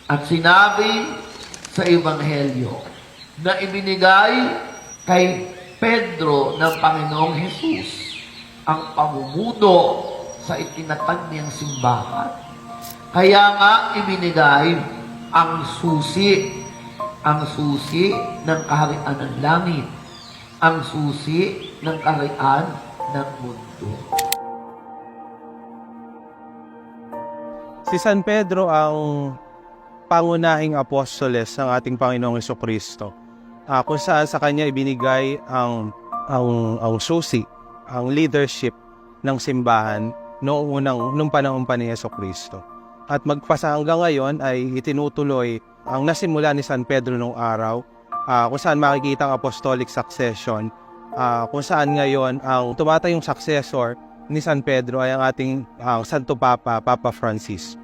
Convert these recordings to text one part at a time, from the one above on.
At sinabi sa Ebanghelyo na ibinigay kay Pedro ng Panginoong Hesus ang pamumuno sa itinatag niyang simbahan. Kaya nga ibinigay ang susi ng kaharian ng langit, ang susi ng kaharian ng mundo. Si San Pedro ang pangunahing apostoles ng ating Panginoong Hesukristo. Kung saan sa kanya ibinigay ang susi, ang leadership ng simbahan nung panahon pa ni Hesukristo. At magpasa hanggang ngayon ay itinutuloy ang nasimula ni San Pedro nung araw, kung saan makikita ang apostolic succession, kung saan ngayon ang tumatayong successor ni San Pedro ay ang ating Santo Papa, Papa Francis.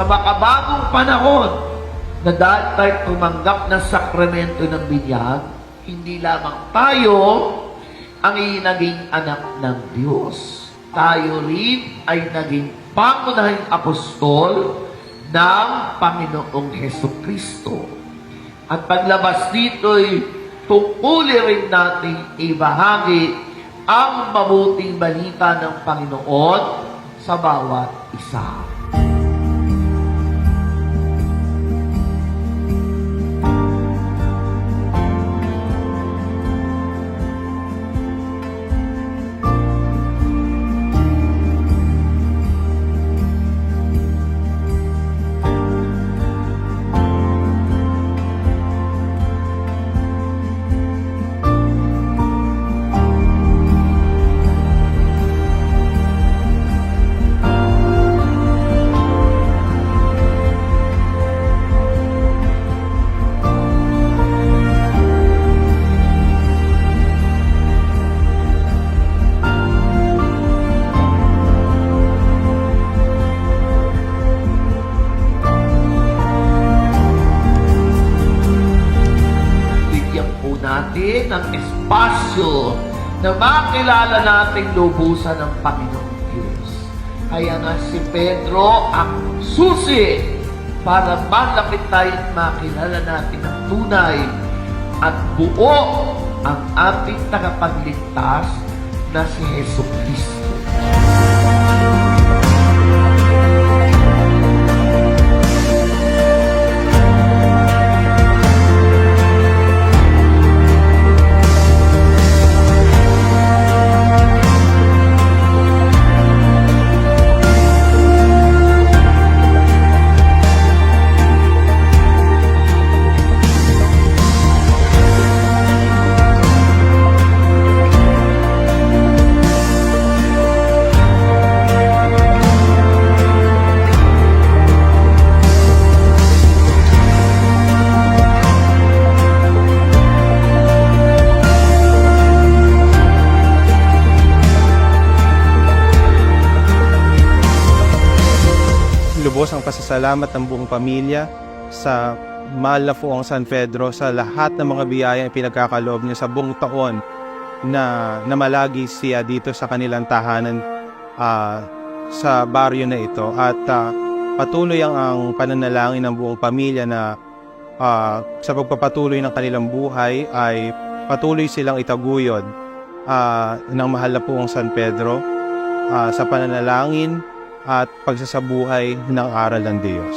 Sa makabagong panahon na dahil tayo tumanggap ng sakramento ng binyag, hindi lamang tayo ang naging anak ng Diyos. Tayo rin ay naging pangunahing apostol ng Panginoong Hesukristo. At paglabas dito'y tungkulin rin natin ibahagi ang mabuting balita ng Panginoon sa bawat isa. Natin ang espasyo na makilala nating lubusan ng Panginoong Diyos. Kaya nga si Pedro ang susi para malapit tayong makilala natin ang tunay at buo ang ating tagapagligtas na si Hesukristo. Lubos ang pasasalamat ng buong pamilya sa mahal na poong San Pedro sa lahat ng mga biyayang pinagkakaloob niya sa buong taon na namalagi siya dito sa kanilang tahanan sa baryo na ito. At patuloy ang pananalangin ng buong pamilya na sa pagpapatuloy ng kanilang buhay ay patuloy silang itaguyod ng mahal na poong San Pedro sa pananalangin at pagsasabuhay ng aral ng Diyos.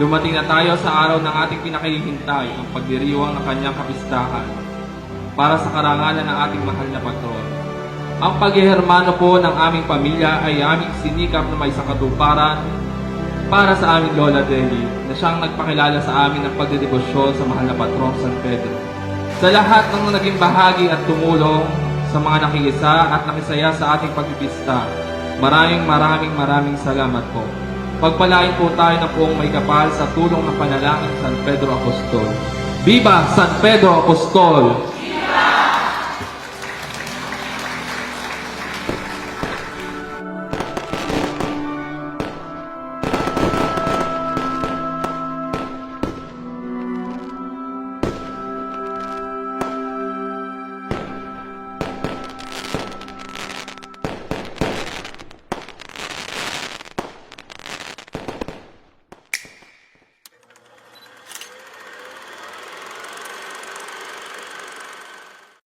Dumating na tayo sa araw ng ating pinakahihintay, ang pagdiriwang ng kanyang kapistahan para sa karangalan ng ating mahal na patron. Ang paghihermano po ng aming pamilya ay aming sinikap na may sakatuparan para sa aming Lola Deli na siyang nagpakilala sa amin ng pagdedebosyon sa mahal na patron San Pedro. Sa lahat ng naging bahagi at tumulong sa mga nakiisa at nakisaya sa ating pagpipista, maraming salamat po. Pagpalain po tayo ng buong may kapal sa tulong ng panalangin San Pedro Apostol. Viva San Pedro Apostol!